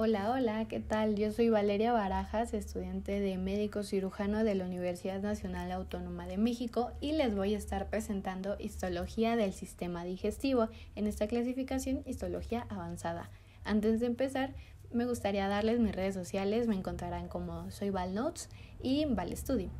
Hola, hola, ¿qué tal? Yo soy Valeria Barajas, estudiante de médico cirujano de la Universidad Nacional Autónoma de México y les voy a estar presentando histología del sistema digestivo, en esta clasificación histología avanzada. Antes de empezar, me gustaría darles mis redes sociales, me encontrarán como soy Valnotes y Valestudi.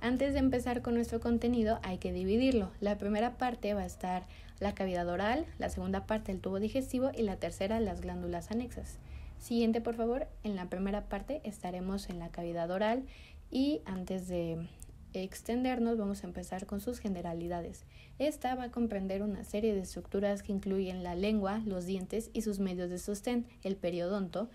Antes de empezar con nuestro contenido hay que dividirlo. La primera parte va a estar la cavidad oral, la segunda parte el tubo digestivo y la tercera las glándulas anexas. Siguiente, por favor. En la primera parte estaremos en la cavidad oral y antes de extendernos vamos a empezar con sus generalidades. Esta va a comprender una serie de estructuras que incluyen la lengua, los dientes y sus medios de sostén, el periodonto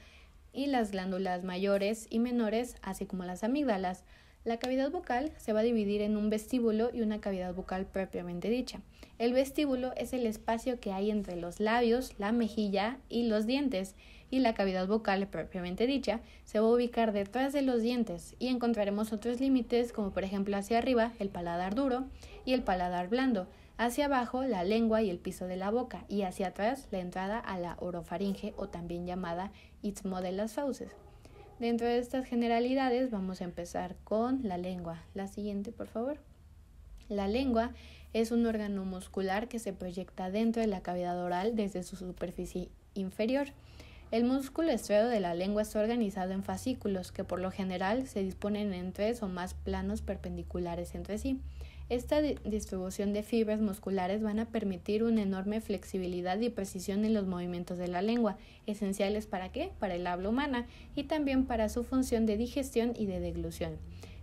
y las glándulas mayores y menores, así como las amígdalas. La cavidad bucal se va a dividir en un vestíbulo y una cavidad bucal propiamente dicha. El vestíbulo es el espacio que hay entre los labios, la mejilla y los dientes, y la cavidad bucal propiamente dicha se va a ubicar detrás de los dientes y encontraremos otros límites como por ejemplo hacia arriba el paladar duro y el paladar blando, hacia abajo la lengua y el piso de la boca y hacia atrás la entrada a la orofaringe o también llamada istmo de las fauces. Dentro de estas generalidades vamos a empezar con la lengua. La siguiente, por favor. La lengua es un órgano muscular que se proyecta dentro de la cavidad oral desde su superficie inferior. El músculo estriado de la lengua está organizado en fascículos que por lo general se disponen en 3 o más planos perpendiculares entre sí. Esta distribución de fibras musculares van a permitir una enorme flexibilidad y precisión en los movimientos de la lengua, esenciales ¿para qué? Para el habla humana y también para su función de digestión y de deglución.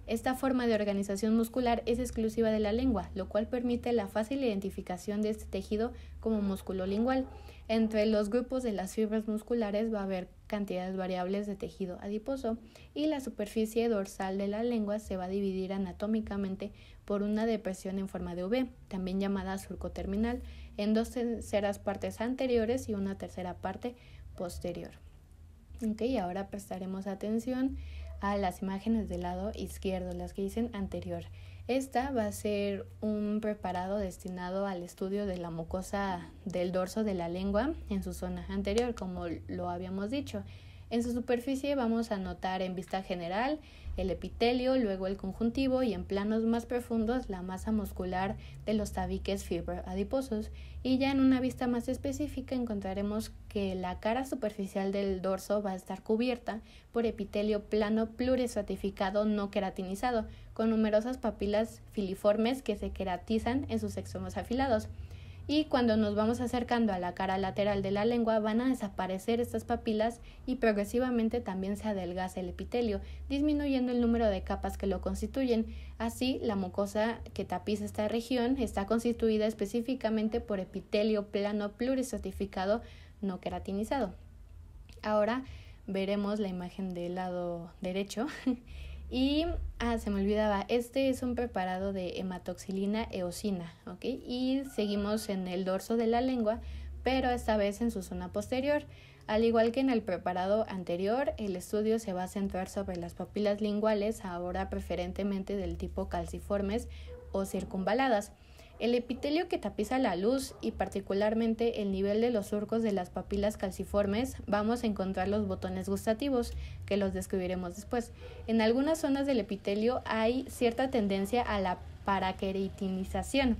Esta forma de organización muscular es exclusiva de la lengua, lo cual permite la fácil identificación de este tejido como músculo lingual. Entre los grupos de las fibras musculares va a haber cantidades variables de tejido adiposo y la superficie dorsal de la lengua se va a dividir anatómicamente por una depresión en forma de V, también llamada surco terminal, en 2 terceras partes anteriores y una tercera parte posterior. Ahora prestaremos atención a las imágenes del lado izquierdo, las que dicen anterior. Esta va a ser un preparado destinado al estudio de la mucosa del dorso de la lengua en su zona anterior, como lo habíamos dicho. En su superficie vamos a notar en vista general el epitelio, luego el conjuntivo y en planos más profundos la masa muscular de los tabiques fibroadiposos. Y ya en una vista más específica encontraremos que la cara superficial del dorso va a estar cubierta por epitelio plano pluriestratificado no queratinizado, con numerosas papilas filiformes que se queratizan en sus extremos afilados. Y cuando nos vamos acercando a la cara lateral de la lengua van a desaparecer estas papilas y progresivamente también se adelgaza el epitelio, disminuyendo el número de capas que lo constituyen. Así, la mucosa que tapiza esta región está constituida específicamente por epitelio plano pluriestratificado no queratinizado. Ahora veremos la imagen del lado derecho. Y, se me olvidaba, este es un preparado de hematoxilina eosina, y seguimos en el dorso de la lengua, pero esta vez en su zona posterior. Al igual que en el preparado anterior, el estudio se va a centrar sobre las papilas linguales, ahora preferentemente del tipo calciformes o circunvaladas. El epitelio que tapiza la luz y particularmente el nivel de los surcos de las papilas calciformes, vamos a encontrar los botones gustativos, que los describiremos después. En algunas zonas del epitelio hay cierta tendencia a la paraqueratinización.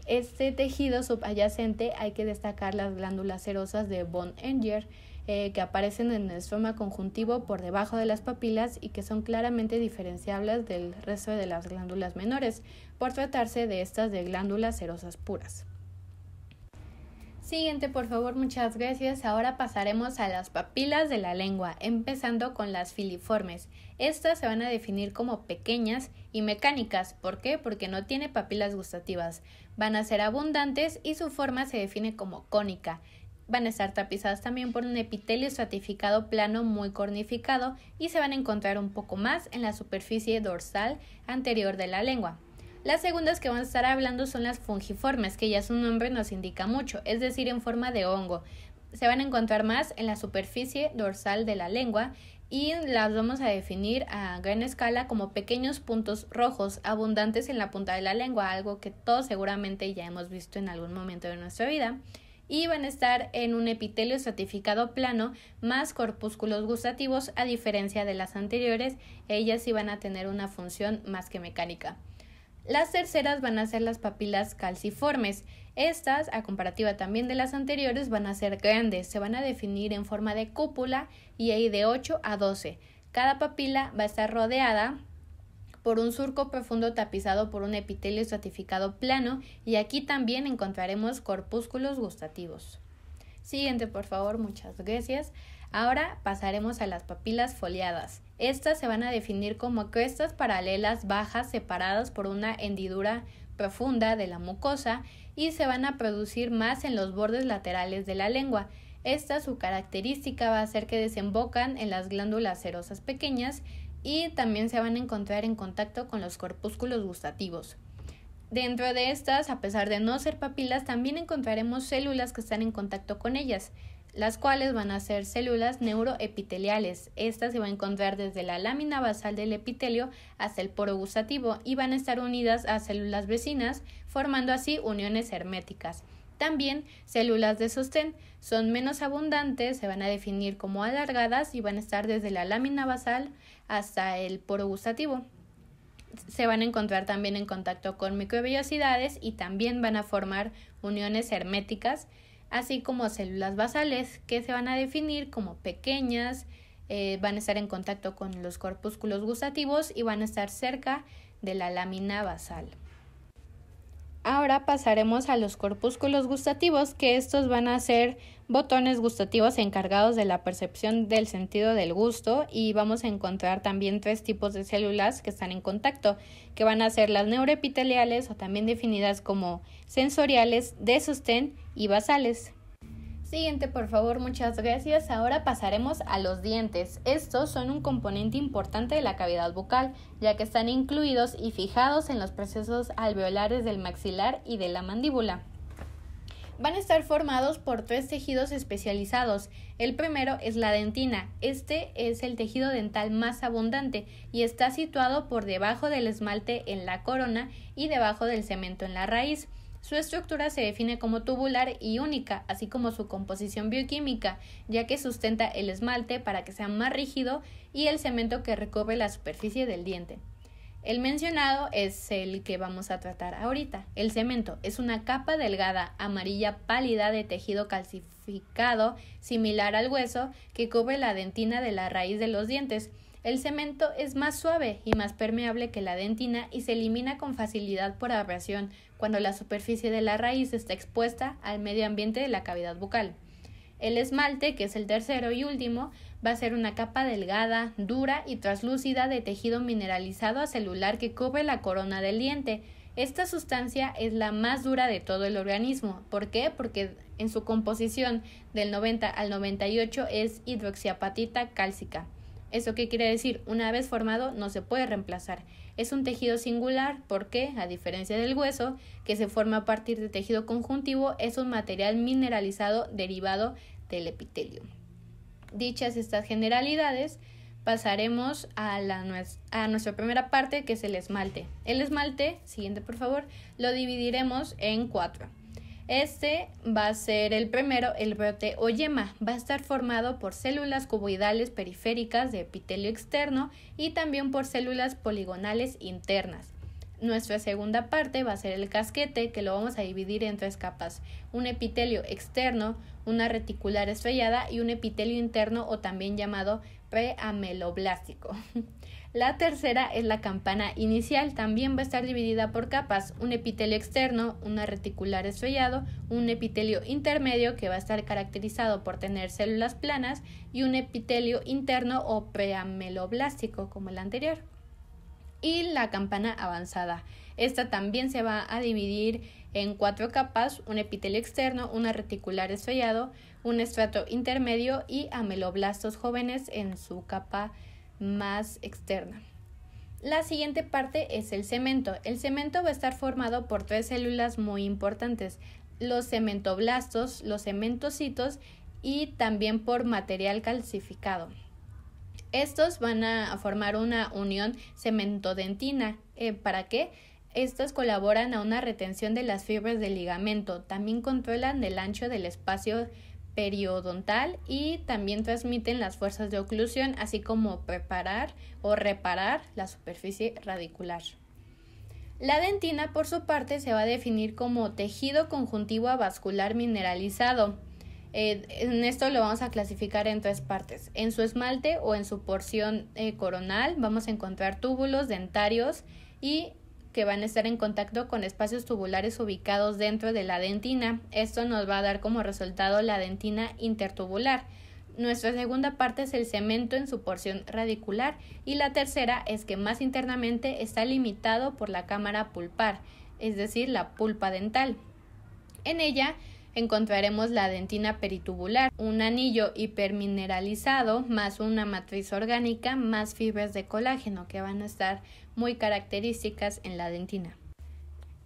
Este tejido subyacente hay que destacar las glándulas serosas de von Enger, que aparecen en el estroma conjuntivo por debajo de las papilas y que son claramente diferenciables del resto de las glándulas menores, por tratarse de estas de glándulas serosas puras. Siguiente, por favor, muchas gracias. Ahora pasaremos a las papilas de la lengua, empezando con las filiformes. Estas se van a definir como pequeñas y mecánicas. ¿Por qué? Porque no tiene papilas gustativas. Van a ser abundantes y su forma se define como cónica. Van a estar tapizadas también por un epitelio estratificado plano muy cornificado y se van a encontrar un poco más en la superficie dorsal anterior de la lengua. Las segundas que vamos a estar hablando son las fungiformes, que ya su nombre nos indica mucho, es decir, en forma de hongo. Se van a encontrar más en la superficie dorsal de la lengua y las vamos a definir a gran escala como pequeños puntos rojos abundantes en la punta de la lengua, algo que todos seguramente ya hemos visto en algún momento de nuestra vida. y van a estar en un epitelio estratificado plano más corpúsculos gustativos, a diferencia de las anteriores. Ellas sí van a tener una función más que mecánica. Las terceras van a ser las papilas calciformes. Estas, a comparativa también de las anteriores, van a ser grandes, se van a definir en forma de cúpula y hay de 8 a 12. Cada papila va a estar rodeada por un surco profundo tapizado por un epitelio estratificado plano, y aquí también encontraremos corpúsculos gustativos. Siguiente, por favor, muchas gracias. Ahora pasaremos a las papilas foliadas. Estas se van a definir como crestas paralelas bajas separadas por una hendidura profunda de la mucosa y se van a producir más en los bordes laterales de la lengua. Su característica va a ser que desembocan en las glándulas serosas pequeñas y también se van a encontrar en contacto con los corpúsculos gustativos. Dentro de estas, a pesar de no ser papilas, también encontraremos células que están en contacto con ellas, las cuales van a ser células neuroepiteliales. Estas se van a encontrar desde la lámina basal del epitelio hasta el poro gustativo y van a estar unidas a células vecinas, formando así uniones herméticas. También células de sostén son menos abundantes, se van a definir como alargadas y van a estar desde la lámina basal hasta el poro gustativo. Se van a encontrar también en contacto con microvellosidades y también van a formar uniones herméticas, así como células basales que se van a definir como pequeñas, van a estar en contacto con los corpúsculos gustativos y van a estar cerca de la lámina basal. Ahora pasaremos a los corpúsculos gustativos, que estos van a ser botones gustativos encargados de la percepción del sentido del gusto, y vamos a encontrar también 3 tipos de células que están en contacto, que van a ser las neuroepiteliales, o también definidas como sensoriales, de sostén y basales. Siguiente, por favor, muchas gracias. Ahora pasaremos a los dientes. Estos son un componente importante de la cavidad bucal, ya que están incluidos y fijados en los procesos alveolares del maxilar y de la mandíbula. Van a estar formados por 3 tejidos especializados. El primero es la dentina. Este es el tejido dental más abundante y está situado por debajo del esmalte en la corona y debajo del cemento en la raíz. Su estructura se define como tubular y única, así como su composición bioquímica, ya que sustenta el esmalte para que sea más rígido y el cemento que recubre la superficie del diente. El mencionado es el que vamos a tratar ahorita. El cemento es una capa delgada, amarilla pálida de tejido calcificado, similar al hueso, que cubre la dentina de la raíz de los dientes. El cemento es más suave y más permeable que la dentina y se elimina con facilidad por abrasión cuando la superficie de la raíz está expuesta al medio ambiente de la cavidad bucal. El esmalte, que es el tercero y último, va a ser una capa delgada, dura y translúcida de tejido mineralizado celular que cubre la corona del diente. Esta sustancia es la más dura de todo el organismo. ¿Por qué? Porque en su composición del 90 al 98 es hidroxiapatita cálcica. ¿Eso qué quiere decir? Una vez formado no se puede reemplazar. Es un tejido singular porque, a diferencia del hueso, que se forma a partir de tejido conjuntivo, es un material mineralizado derivado del epitelio. Dichas estas generalidades, pasaremos a nuestra primera parte, que es el esmalte. El esmalte, siguiente por favor, lo dividiremos en 4. Este va a ser el primero, el brote o yema. Va a estar formado por células cuboidales periféricas de epitelio externo y también por células poligonales internas. Nuestra segunda parte va a ser el casquete, que lo vamos a dividir en 3 capas. Un epitelio externo, una reticular estrellada y un epitelio interno, o también llamado preameloblástico. La tercera es la campana inicial, también va a estar dividida por capas, un epitelio externo, una reticular estrellado, un epitelio intermedio que va a estar caracterizado por tener células planas y un epitelio interno o preameloblástico como el anterior. Y la campana avanzada. Esta también se va a dividir en 4 capas, un epitelio externo, una reticular estrellado, un estrato intermedio y ameloblastos jóvenes en su capa más externa. La siguiente parte es el cemento. El cemento va a estar formado por 3 células muy importantes, los cementoblastos, los cementocitos y también por material calcificado. Estos van a formar una unión cementodentina. ¿Para qué? Estas colaboran a una retención de las fibras del ligamento, también controlan el ancho del espacio periodontal y también transmiten las fuerzas de oclusión, así como preparar o reparar la superficie radicular. La dentina, por su parte, se va a definir como tejido conjuntivo avascular mineralizado. En esto lo vamos a clasificar en 3 partes. En su esmalte o en su porción coronal vamos a encontrar túbulos dentarios y que van a estar en contacto con espacios tubulares ubicados dentro de la dentina. Esto nos va a dar como resultado la dentina intertubular. Nuestra segunda parte es el cemento en su porción radicular y la tercera es que más internamente está limitado por la cámara pulpar, es decir, la pulpa dental. En ella encontraremos la dentina peritubular, un anillo hipermineralizado más una matriz orgánica más fibras de colágeno que van a estar muy características en la dentina.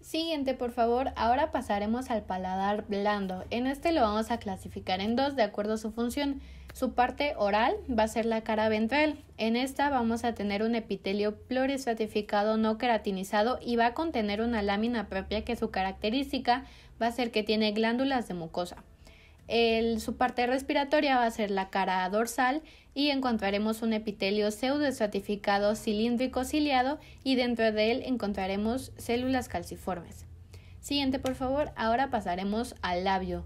Siguiente, por favor. Ahora pasaremos al paladar blando. En este lo vamos a clasificar en 2 de acuerdo a su función. Su parte oral va a ser la cara ventral. En esta vamos a tener un epitelio pluriestratificado no queratinizado y va a contener una lámina propia que su característica va a ser que tiene glándulas de mucosa. Su parte respiratoria va a ser la cara dorsal y encontraremos un epitelio pseudoestratificado cilíndrico ciliado y dentro de él encontraremos células calciformes. Siguiente, por favor. Ahora pasaremos al labio.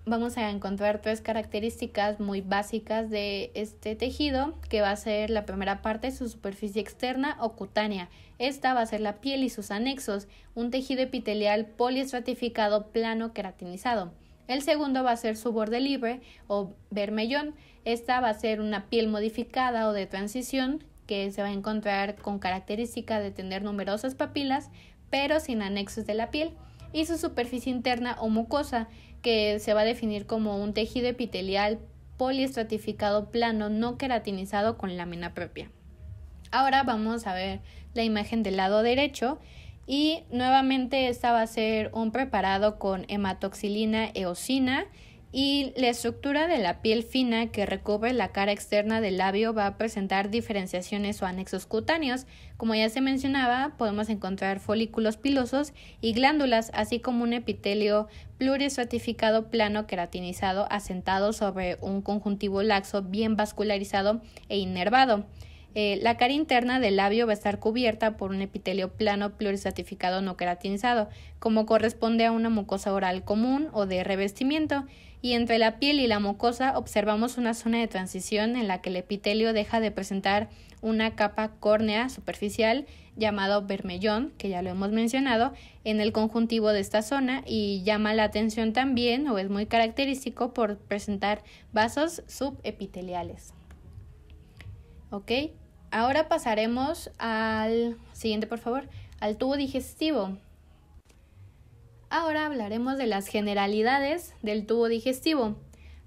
Vamos a encontrar 3 características muy básicas de este tejido, que va a ser la primera parte, su superficie externa o cutánea. Esta va a ser la piel y sus anexos, un tejido epitelial poliestratificado plano queratinizado. El segundo va a ser su borde libre o bermellón. Esta va a ser una piel modificada o de transición que se va a encontrar con característica de tener numerosas papilas, pero sin anexos de la piel. Y su superficie interna o mucosa, que se va a definir como un tejido epitelial poliestratificado plano no queratinizado con lámina propia. Ahora vamos a ver la imagen del lado derecho y nuevamente esta va a ser un preparado con hematoxilina eosina y la estructura de la piel fina que recubre la cara externa del labio va a presentar diferenciaciones o anexos cutáneos. Como ya se mencionaba, podemos encontrar folículos pilosos y glándulas, así como un epitelio pluriestratificado plano queratinizado asentado sobre un conjuntivo laxo bien vascularizado e inervado. La cara interna del labio va a estar cubierta por un epitelio plano pluriestratificado no queratinizado, como corresponde a una mucosa oral común o de revestimiento, y entre la piel y la mucosa observamos una zona de transición en la que el epitelio deja de presentar una capa córnea superficial llamado bermellón, que ya lo hemos mencionado, en el conjuntivo de esta zona y llama la atención también o es muy característico por presentar vasos subepiteliales. ¿Ok? Ahora pasaremos al siguiente, por favor, al tubo digestivo. Ahora hablaremos de las generalidades del tubo digestivo.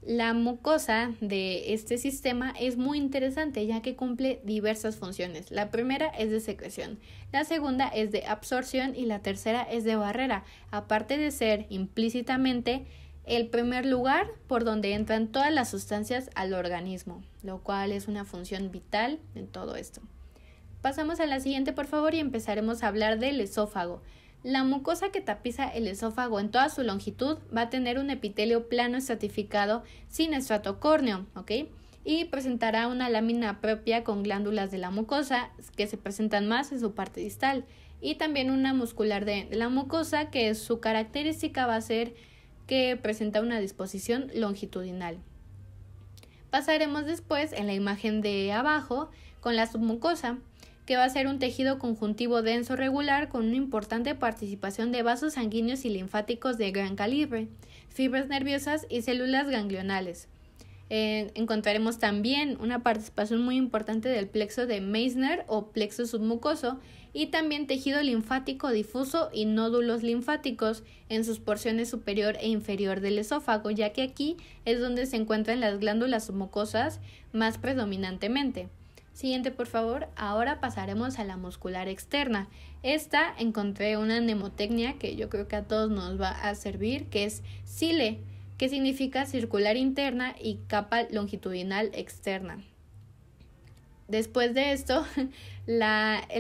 La mucosa de este sistema es muy interesante ya que cumple diversas funciones. La primera es de secreción, la segunda es de absorción y la tercera es de barrera, aparte de ser implícitamente el primer lugar por donde entran todas las sustancias al organismo, lo cual es una función vital en todo esto. Pasamos a la siguiente, por favor, y empezaremos a hablar del esófago. La mucosa que tapiza el esófago en toda su longitud va a tener un epitelio plano estratificado sin estrato córneo, ¿ok? Y presentará una lámina propia con glándulas de la mucosa que se presentan más en su parte distal y también una muscular de la mucosa que su característica va a ser que presenta una disposición longitudinal. Pasaremos después en la imagen de abajo con la submucosa, que va a ser un tejido conjuntivo denso regular con una importante participación de vasos sanguíneos y linfáticos de gran calibre, fibras nerviosas y células ganglionales. Encontraremos también una participación muy importante del plexo de Meissner o plexo submucoso y también tejido linfático difuso y nódulos linfáticos en sus porciones superior e inferior del esófago, ya que aquí es donde se encuentran las glándulas submucosas más predominantemente. Siguiente, por favor. Ahora pasaremos a la muscular externa. Esta encontré una mnemotecnia que yo creo que a todos nos va a servir, que es CILE, que significa circular interna y capa longitudinal externa. Después de esto, en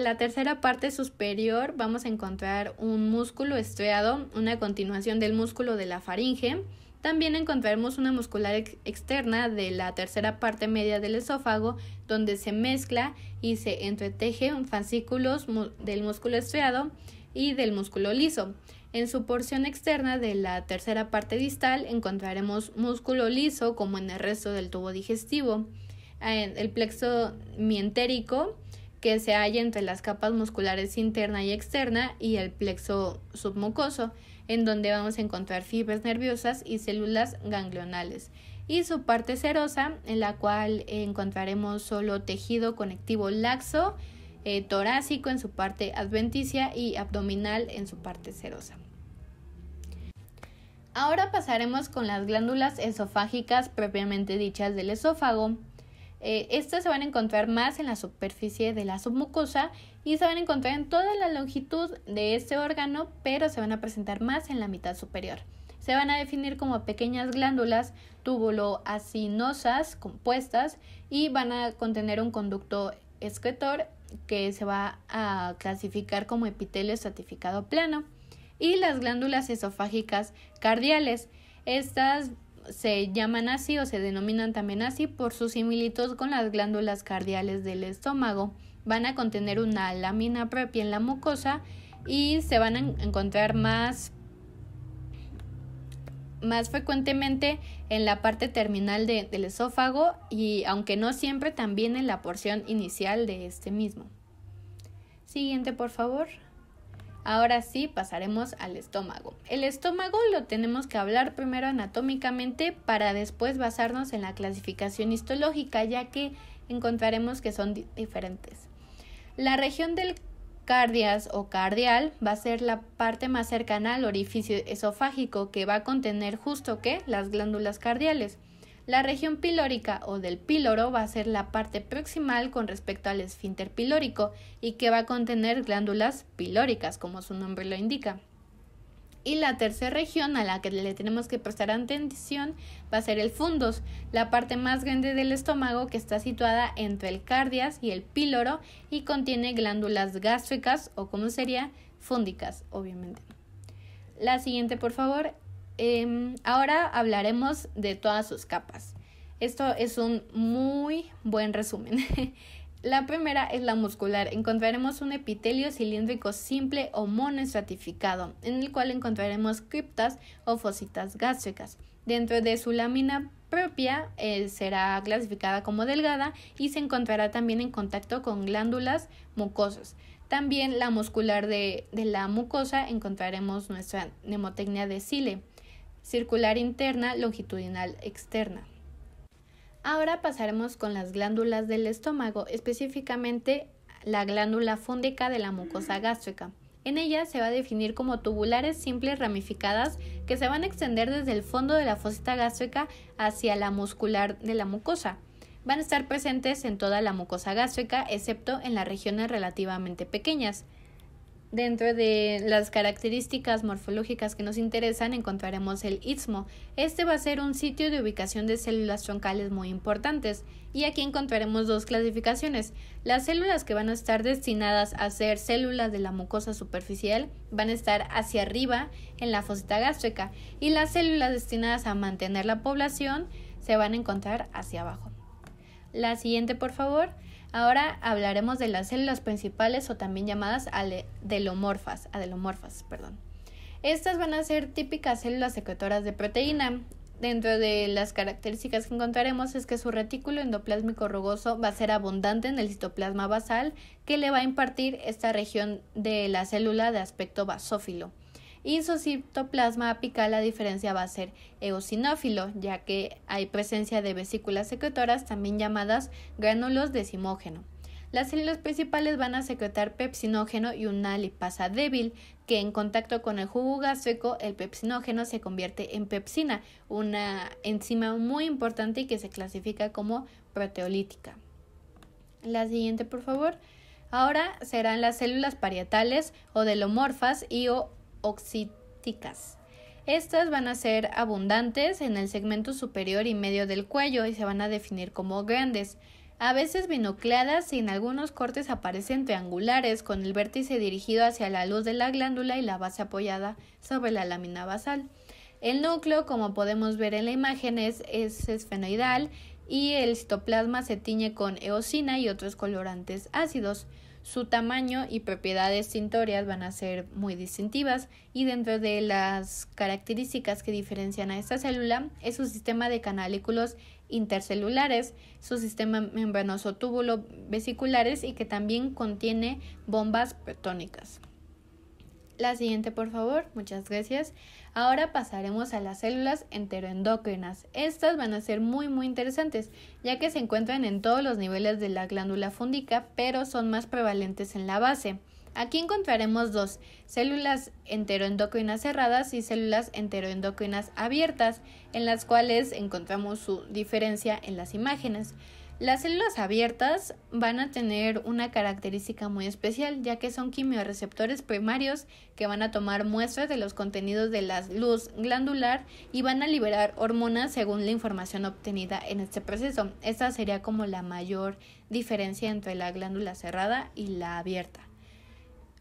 la tercera parte superior vamos a encontrar un músculo estriado, una continuación del músculo de la faringe. También encontraremos una muscular externa de la tercera parte media del esófago, donde se mezcla y se entreteje fascículos del músculo estriado y del músculo liso. En su porción externa de la tercera parte distal encontraremos músculo liso como en el resto del tubo digestivo. El plexo mientérico, que se halla entre las capas musculares interna y externa, y el plexo submucoso, en donde vamos a encontrar fibras nerviosas y células ganglionales, y su parte serosa, en la cual encontraremos solo tejido conectivo laxo, torácico en su parte adventicia y abdominal en su parte serosa. Ahora pasaremos con las glándulas esofágicas propiamente dichas del esófago. Estas se van a encontrar más en la superficie de la submucosa y se van a encontrar en toda la longitud de este órgano, pero se van a presentar más en la mitad superior. Se van a definir como pequeñas glándulas tubuloacinosas compuestas y van a contener un conducto excretor que se va a clasificar como epitelio estratificado plano. Y las glándulas esofágicas cardiales, estas se llaman así o se denominan también así por su similitud con las glándulas cardiales del estómago. Van a contener una lámina propia en la mucosa y se van a encontrar más frecuentemente en la parte terminal del esófago y aunque no siempre también en la porción inicial de este mismo. Siguiente, por favor. Ahora sí, pasaremos al estómago. El estómago lo tenemos que hablar primero anatómicamente para después basarnos en la clasificación histológica, ya que encontraremos que son diferentes. La región del cardias o cardial va a ser la parte más cercana al orificio esofágico, que va a contener justo las glándulas cardiales. La región pilórica o del píloro va a ser la parte proximal con respecto al esfínter pilórico y que va a contener glándulas pilóricas, como su nombre lo indica. Y la tercera región a la que le tenemos que prestar atención va a ser el fundus, la parte más grande del estómago que está situada entre el cardias y el píloro y contiene glándulas gástricas o como sería fúndicas, obviamente. La siguiente, por favor. Ahora hablaremos de todas sus capas. Esto es un muy buen resumen. La primera es la muscular. Encontraremos un epitelio cilíndrico simple o monoestratificado, en el cual encontraremos criptas o fositas gástricas. Dentro de su lámina propia será clasificada como delgada y se encontrará también en contacto con glándulas mucosas. También la muscular de la mucosa encontraremos nuestra mnemotecnia de Zille, circular interna, longitudinal externa. Ahora pasaremos con las glándulas del estómago, específicamente la glándula fúndica de la mucosa gástrica. En ella se va a definir como tubulares simples ramificadas que se van a extender desde el fondo de la fosita gástrica hacia la muscular de la mucosa. Van a estar presentes en toda la mucosa gástrica, excepto en las regiones relativamente pequeñas. Dentro de las características morfológicas que nos interesan encontraremos el istmo. Este va a ser un sitio de ubicación de células troncales muy importantes y aquí encontraremos dos clasificaciones. Las células que van a estar destinadas a ser células de la mucosa superficial van a estar hacia arriba en la fosita gástrica y las células destinadas a mantener la población se van a encontrar hacia abajo. La siguiente, por favor. Ahora hablaremos de las células principales o también llamadas adelomorfas. Estas van a ser típicas células secretoras de proteína. Dentro de las características que encontraremos es que su retículo endoplásmico rugoso va a ser abundante en el citoplasma basal, que le va a impartir esta región de la célula de aspecto basófilo. Y su citoplasma apical, a diferencia, va a ser eosinófilo, ya que hay presencia de vesículas secretoras, también llamadas gránulos decimógeno. Las células principales van a secretar pepsinógeno y una lipasa débil, que en contacto con el jugo gástrico, el pepsinógeno se convierte en pepsina, una enzima muy importante y que se clasifica como proteolítica. La siguiente, por favor. Ahora serán las células parietales o delomorfas y oxíticas. Estas van a ser abundantes en el segmento superior y medio del cuello y se van a definir como grandes. a veces binucleadas y en algunos cortes aparecen triangulares con el vértice dirigido hacia la luz de la glándula y la base apoyada sobre la lámina basal. El núcleo, como podemos ver en la imagen, es esfenoidal y el citoplasma se tiñe con eosina y otros colorantes ácidos. Su tamaño y propiedades tintorias van a ser muy distintivas y dentro de las características que diferencian a esta célula es su sistema de canalículos intercelulares, su sistema membranoso túbulo vesiculares y que también contiene bombas protónicas. La siguiente, por favor. Muchas gracias. Ahora pasaremos a las células enteroendocrinas. Estas van a ser muy interesantes, ya que se encuentran en todos los niveles de la glándula fúndica, pero son más prevalentes en la base. Aquí encontraremos dos, células enteroendocrinas cerradas y células enteroendocrinas abiertas, en las cuales encontramos su diferencia en las imágenes. Las células abiertas van a tener una característica muy especial, ya que son quimiorreceptores primarios que van a tomar muestras de los contenidos de la luz glandular y van a liberar hormonas según la información obtenida en este proceso. Esta sería como la mayor diferencia entre la glándula cerrada y la abierta.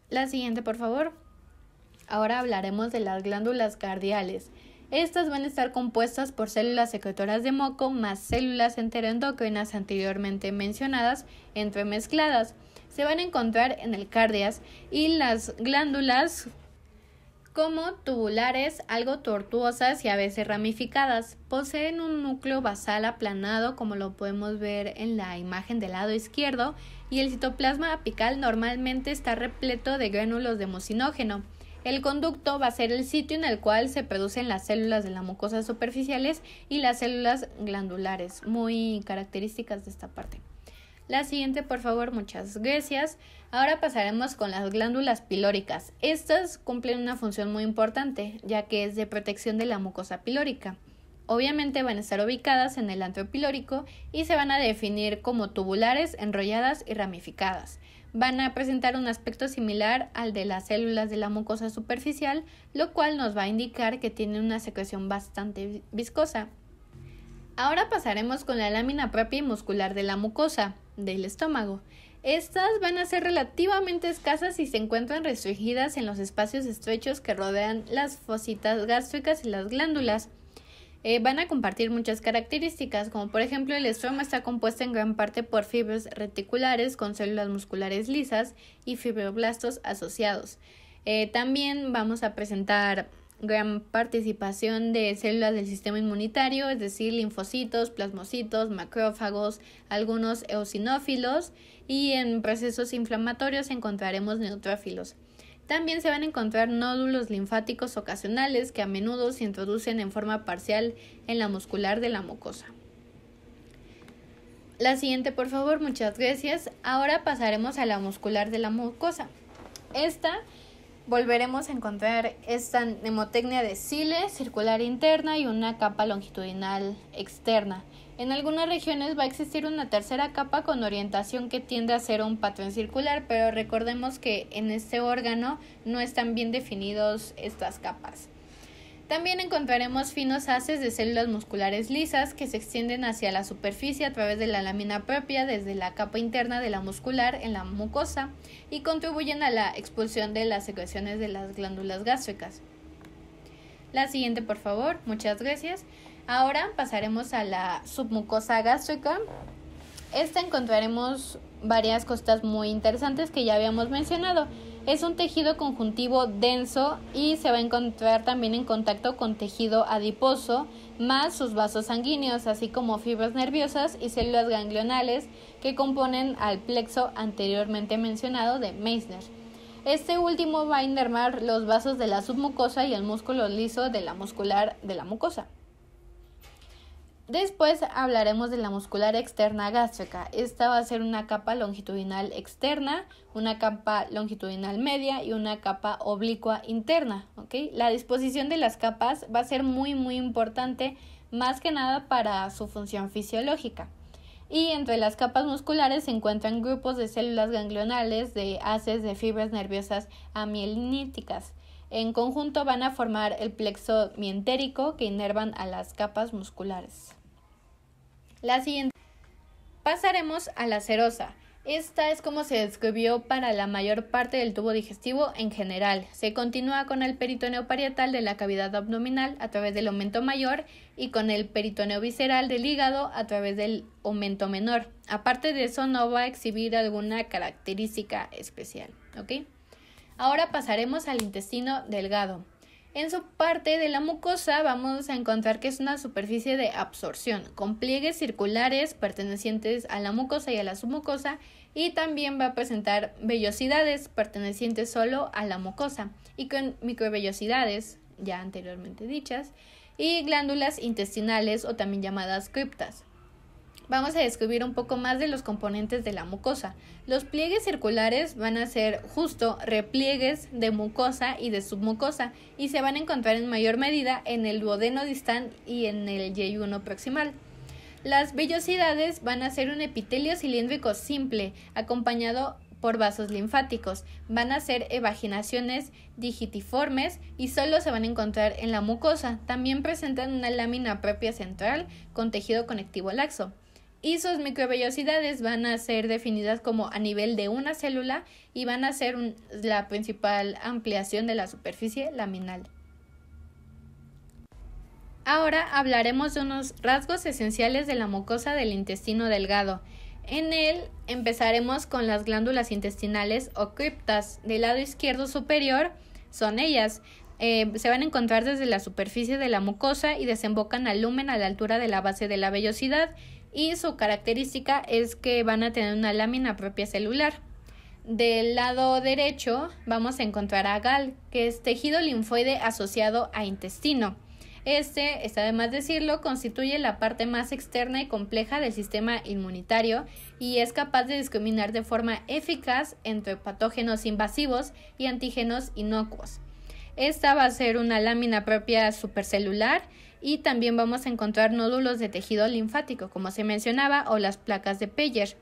La siguiente, por favor. Ahora hablaremos de las glándulas cardiales. Estas van a estar compuestas por células secretoras de moco más células enteroendocrinas anteriormente mencionadas entremezcladas. Se van a encontrar en el cardias y las glándulas como tubulares, algo tortuosas y a veces ramificadas. Poseen un núcleo basal aplanado, como lo podemos ver en la imagen del lado izquierdo, y el citoplasma apical normalmente está repleto de gránulos de mucinógeno. El conducto va a ser el sitio en el cual se producen las células de la mucosa superficiales y las células glandulares, muy características de esta parte. La siguiente, por favor, muchas gracias. Ahora pasaremos con las glándulas pilóricas. Estas cumplen una función muy importante, ya que es de protección de la mucosa pilórica. Obviamente van a estar ubicadas en el antro pilórico y se van a definir como tubulares, enrolladas y ramificadas. Van a presentar un aspecto similar al de las células de la mucosa superficial, lo cual nos va a indicar que tienen una secreción bastante viscosa. Ahora pasaremos con la lámina propia y muscular de la mucosa del estómago. Estas van a ser relativamente escasas y se encuentran restringidas en los espacios estrechos que rodean las fositas gástricas y las glándulas. Van a compartir muchas características, como por ejemplo el estroma está compuesto en gran parte por fibras reticulares con células musculares lisas y fibroblastos asociados. También vamos a presentar gran participación de células del sistema inmunitario, es decir, linfocitos, plasmocitos, macrófagos, algunos eosinófilos y en procesos inflamatorios encontraremos neutrófilos. También se van a encontrar nódulos linfáticos ocasionales que a menudo se introducen en forma parcial en la muscular de la mucosa. La siguiente, por favor, muchas gracias. Ahora pasaremos a la muscular de la mucosa. Volveremos a encontrar esta mnemotecnia de cile, circular interna y una capa longitudinal externa. En algunas regiones va a existir una tercera capa con orientación que tiende a ser un patrón circular, pero recordemos que en este órgano no están bien definidos estas capas. También encontraremos finos haces de células musculares lisas que se extienden hacia la superficie a través de la lámina propia desde la capa interna de la muscular en la mucosa y contribuyen a la expulsión de las secreciones de las glándulas gástricas. La siguiente, por favor. Muchas gracias. Ahora pasaremos a la submucosa gástrica. Encontraremos varias cosas muy interesantes que ya habíamos mencionado. Es un tejido conjuntivo denso y se va a encontrar también en contacto con tejido adiposo, más sus vasos sanguíneos, así como fibras nerviosas y células ganglionales que componen al plexo anteriormente mencionado de Meissner. Este último va a inervar los vasos de la submucosa y el músculo liso de la muscular de la mucosa. Después hablaremos de la muscular externa gástrica. Esta va a ser una capa longitudinal externa, una capa longitudinal media y una capa oblicua interna. ¿Okay? La disposición de las capas va a ser muy importante, más que nada para su función fisiológica. Y entre las capas musculares se encuentran grupos de células ganglionales, de haces, de fibras nerviosas amieliníticas. En conjunto van a formar el plexo mientérico que inervan a las capas musculares. La siguiente. Pasaremos a la serosa. Esta es como se describió para la mayor parte del tubo digestivo en general. Se continúa con el peritoneo parietal de la cavidad abdominal a través del aumento mayor y con el peritoneo visceral del hígado a través del aumento menor. Aparte de eso, no va a exhibir alguna característica especial, ¿ok? Ahora pasaremos al intestino delgado. En su parte de la mucosa vamos a encontrar que es una superficie de absorción con pliegues circulares pertenecientes a la mucosa y a la submucosa, y también va a presentar vellosidades pertenecientes solo a la mucosa y con microvellosidades ya anteriormente dichas y glándulas intestinales o también llamadas criptas. Vamos a describir un poco más de los componentes de la mucosa. Los pliegues circulares van a ser justo repliegues de mucosa y de submucosa y se van a encontrar en mayor medida en el duodeno distal y en el yeyuno proximal. Las vellosidades van a ser un epitelio cilíndrico simple acompañado por vasos linfáticos. Van a ser evaginaciones digitiformes y solo se van a encontrar en la mucosa. También presentan una lámina propia central con tejido conectivo laxo. Y sus microvellosidades van a ser definidas como a nivel de una célula y van a ser la principal ampliación de la superficie laminal. Ahora hablaremos de unos rasgos esenciales de la mucosa del intestino delgado. En él empezaremos con las glándulas intestinales o criptas. Del lado izquierdo superior son ellas. Se van a encontrar desde la superficie de la mucosa y desembocan al lumen a la altura de la base de la vellosidad. Y su característica es que van a tener una lámina propia celular. Del lado derecho vamos a encontrar a GAL, que es tejido linfoide asociado a intestino. Este, está de más decirlo, constituye la parte más externa y compleja del sistema inmunitario y es capaz de discriminar de forma eficaz entre patógenos invasivos y antígenos inocuos. Esta va a ser una lámina propia supercelular y también vamos a encontrar nódulos de tejido linfático, como se mencionaba, o las placas de Peyer.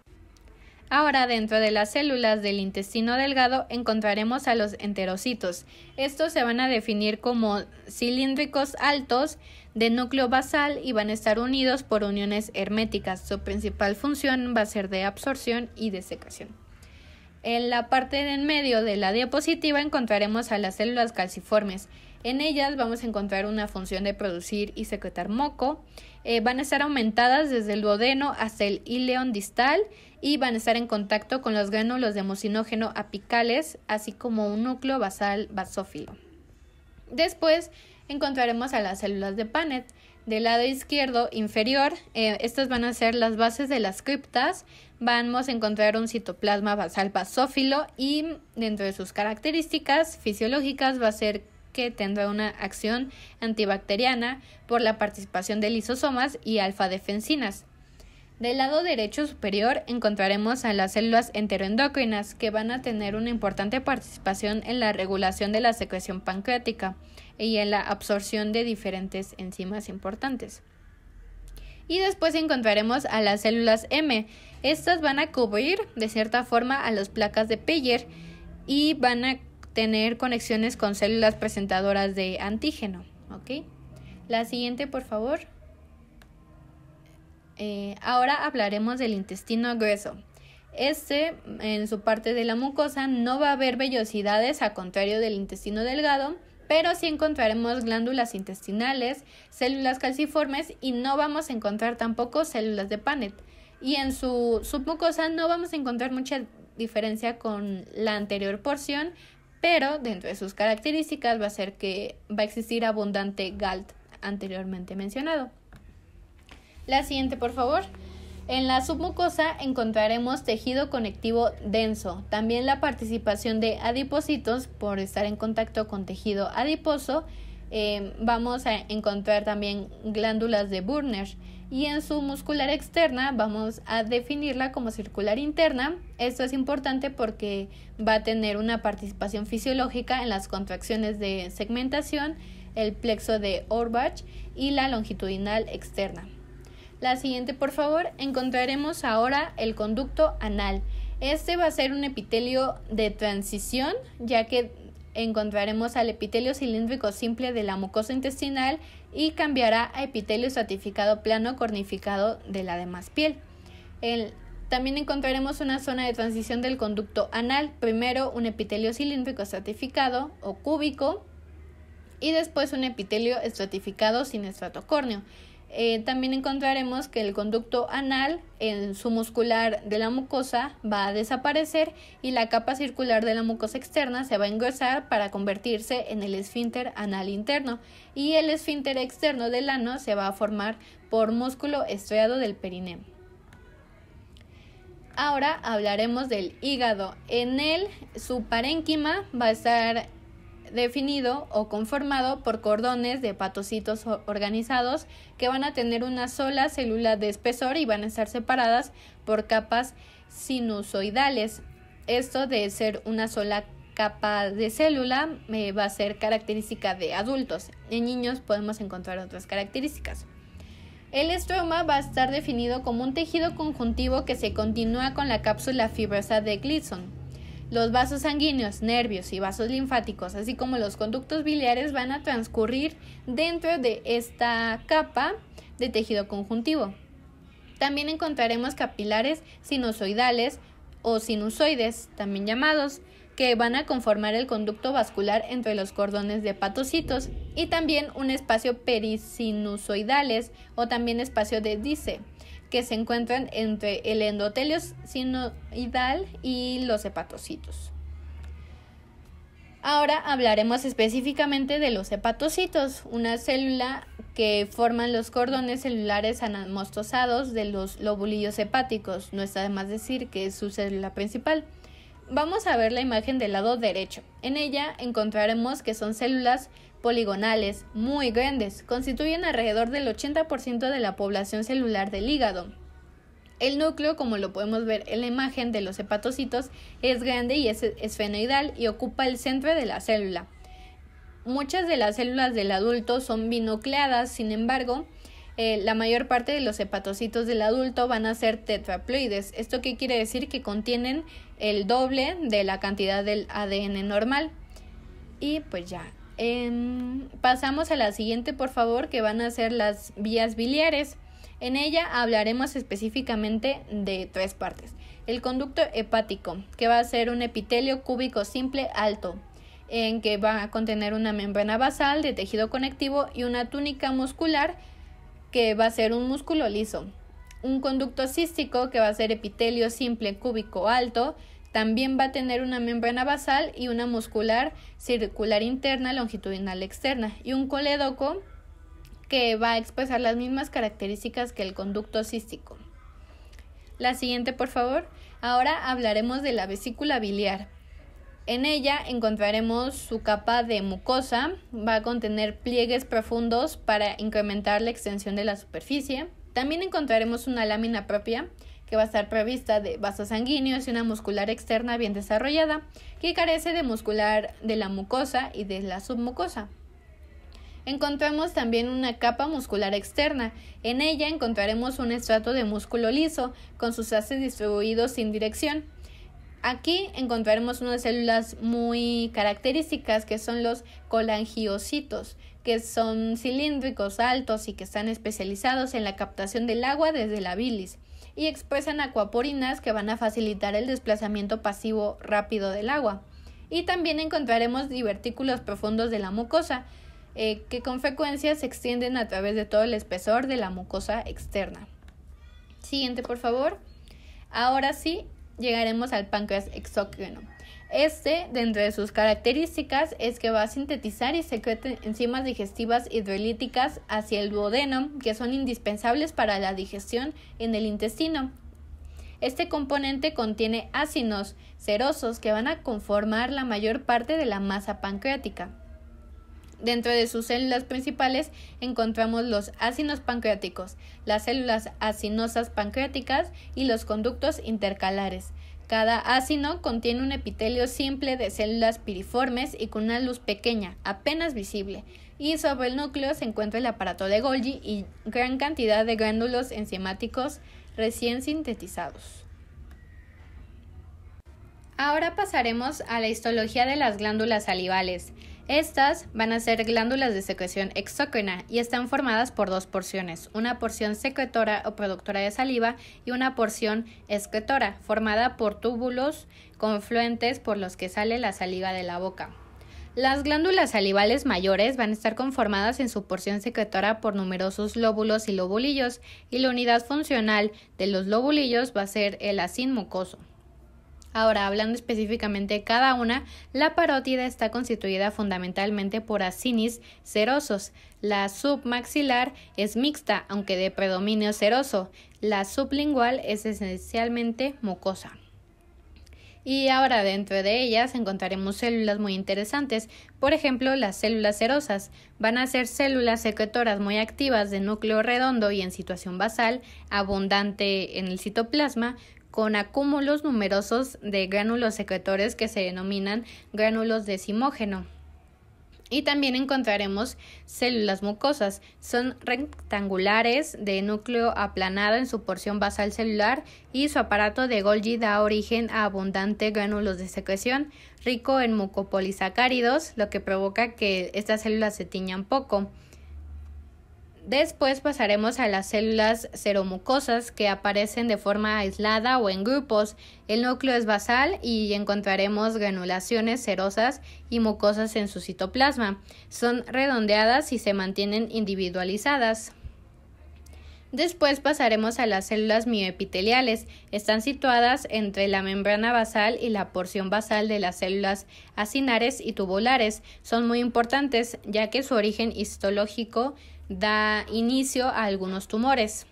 Ahora, dentro de las células del intestino delgado encontraremos a los enterocitos. Estos se van a definir como cilíndricos altos de núcleo basal y van a estar unidos por uniones herméticas. Su principal función va a ser de absorción y de secreción. En la parte de en medio de la diapositiva encontraremos a las células calciformes. En ellas vamos a encontrar una función de producir y secretar moco. Van a estar aumentadas desde el duodeno hasta el ileón distal y van a estar en contacto con los gránulos de mucinógeno apicales, así como un núcleo basal basófilo. Después encontraremos a las células de Paneth. Del lado izquierdo inferior, estas van a ser las bases de las criptas. Vamos a encontrar un citoplasma basal basófilo y dentro de sus características fisiológicas va a ser que tendrá una acción antibacteriana por la participación de lisosomas y alfa-defensinas. Del lado derecho superior encontraremos a las células enteroendocrinas que van a tener una importante participación en la regulación de la secreción pancreática y en la absorción de diferentes enzimas importantes. Y después encontraremos a las células M. Estas van a cubrir de cierta forma a las placas de Peyer y van a tener conexiones con células presentadoras de antígeno, ¿ok? La siguiente, por favor. Ahora hablaremos del intestino grueso. En su parte de la mucosa no va a haber vellosidades, a contrario del intestino delgado, pero sí encontraremos glándulas intestinales, células calciformes y no vamos a encontrar tampoco células de Paneth. Y en su submucosa no vamos a encontrar mucha diferencia con la anterior porción, pero dentro de sus características va a ser que va a existir abundante GALT anteriormente mencionado. La siguiente, por favor. En la submucosa encontraremos tejido conectivo denso, también la participación de adipocitos por estar en contacto con tejido adiposo. Vamos a encontrar también glándulas de Bürner y en su muscular externa vamos a definirla como circular interna. Esto es importante porque va a tener una participación fisiológica en las contracciones de segmentación, el plexo de Orbach y la longitudinal externa. La siguiente, por favor. Encontraremos ahora el conducto anal. Este va a ser un epitelio de transición, ya que encontraremos al epitelio cilíndrico simple de la mucosa intestinal y cambiará a epitelio estratificado plano cornificado de la demás piel. También encontraremos una zona de transición del conducto anal, primero un epitelio cilíndrico estratificado o cúbico y después un epitelio estratificado sin estrato córneo. También encontraremos que el conducto anal en su muscular de la mucosa va a desaparecer y la capa circular de la mucosa externa se va a engrosar para convertirse en el esfínter anal interno y el esfínter externo del ano se va a formar por músculo estriado del perineo. Ahora hablaremos del hígado. En él su parénquima va a estar definido o conformado por cordones de hepatocitos organizados que van a tener una sola célula de espesor y van a estar separadas por capas sinusoidales. Esto de ser una sola capa de célula va a ser característica de adultos. En niños podemos encontrar otras características. El estroma va a estar definido como un tejido conjuntivo que se continúa con la cápsula fibrosa de Gleason. Los vasos sanguíneos, nervios y vasos linfáticos, así como los conductos biliares, van a transcurrir dentro de esta capa de tejido conjuntivo. También encontraremos capilares sinusoidales o sinusoides, también llamados, que van a conformar el conducto vascular entre los cordones de hepatocitos, y también un espacio perisinusoidales o también espacio de Dice, que se encuentran entre el endotelio sinoidal y los hepatocitos. Ahora hablaremos específicamente de los hepatocitos, una célula que forman los cordones celulares anamostosados de los lobulillos hepáticos. No está de más decir que es su célula principal. Vamos a ver la imagen del lado derecho. En ella encontraremos que son células poligonales muy grandes, constituyen alrededor del 80% de la población celular del hígado. El núcleo, como lo podemos ver en la imagen de los hepatocitos, es grande y es esfenoidal y ocupa el centro de la célula. Muchas de las células del adulto son binucleadas, sin embargo, la mayor parte de los hepatocitos del adulto van a ser tetraploides. ¿Esto qué quiere decir? Que contienen el doble de la cantidad del ADN normal. Y pues ya. Pasamos a la siguiente, por favor, que van a ser las vías biliares. En ella hablaremos específicamente de 3 partes. El conducto hepático, que va a ser un epitelio cúbico simple alto, en que va a contener una membrana basal de tejido conectivo y una túnica muscular, que va a ser un músculo liso. Un conducto cístico, que va a ser epitelio simple cúbico alto, también va a tener una membrana basal y una muscular circular interna longitudinal externa, y un colédoco que va a expresar las mismas características que el conducto cístico. La siguiente, por favor. Ahora hablaremos de la vesícula biliar. En ella encontraremos su capa de mucosa, va a contener pliegues profundos para incrementar la extensión de la superficie. También encontraremos una lámina propia, que va a estar provista de vasos sanguíneos y una muscular externa bien desarrollada, que carece de muscular de la mucosa y de la submucosa. Encontramos también una capa muscular externa. En ella encontraremos un estrato de músculo liso, con sus haces distribuidos sin dirección. Aquí encontraremos unas células muy características, que son los colangiocitos, que son cilíndricos altos y que están especializados en la captación del agua desde la bilis, y expresan acuaporinas que van a facilitar el desplazamiento pasivo rápido del agua. Y también encontraremos divertículos profundos de la mucosa, que con frecuencia se extienden a través de todo el espesor de la mucosa externa. Siguiente, por favor. Ahora sí, llegaremos al páncreas exócrino. Dentro de sus características, es que va a sintetizar y secreta enzimas digestivas hidrolíticas hacia el duodeno, que son indispensables para la digestión en el intestino. Este componente contiene ácidos serosos que van a conformar la mayor parte de la masa pancreática. Dentro de sus células principales encontramos los ácidos pancreáticos, las células acinosas pancreáticas y los conductos intercalares. Cada ácido contiene un epitelio simple de células piriformes y con una luz pequeña, apenas visible, y sobre el núcleo se encuentra el aparato de Golgi y gran cantidad de gránulos enzimáticos recién sintetizados. Ahora pasaremos a la histología de las glándulas salivales. Estas van a ser glándulas de secreción exócrina y están formadas por dos porciones, una porción secretora o productora de saliva y una porción excretora, formada por túbulos confluentes por los que sale la saliva de la boca. Las glándulas salivales mayores van a estar conformadas en su porción secretora por numerosos lóbulos y lobulillos, y la unidad funcional de los lobulillos va a ser el acín mucoso. Ahora, hablando específicamente de cada una, la parótida está constituida fundamentalmente por acinis serosos. La submaxilar es mixta, aunque de predominio seroso. La sublingual es esencialmente mucosa. Y ahora dentro de ellas encontraremos células muy interesantes. Por ejemplo, las células serosas van a ser células secretoras muy activas de núcleo redondo y en situación basal, abundante en el citoplasma, con acúmulos numerosos de gránulos secretores que se denominan gránulos decimógeno. Y también encontraremos células mucosas. Son rectangulares de núcleo aplanado en su porción basal celular y su aparato de Golgi da origen a abundante gránulos de secreción rico en mucopolisacáridos, lo que provoca que estas células se tiñan poco. Después pasaremos a las células seromucosas que aparecen de forma aislada o en grupos. El núcleo es basal y encontraremos granulaciones serosas y mucosas en su citoplasma. Son redondeadas y se mantienen individualizadas. Después pasaremos a las células mioepiteliales. Están situadas entre la membrana basal y la porción basal de las células acinares y tubulares. Son muy importantes ya que su origen histológico da inicio a algunos tumores.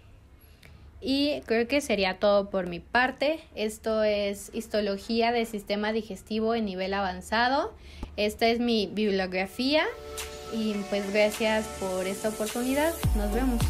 Y creo que sería todo por mi parte. Esto es histología del sistema digestivo en nivel avanzado. Esta es mi bibliografía y pues gracias por esta oportunidad. Nos vemos.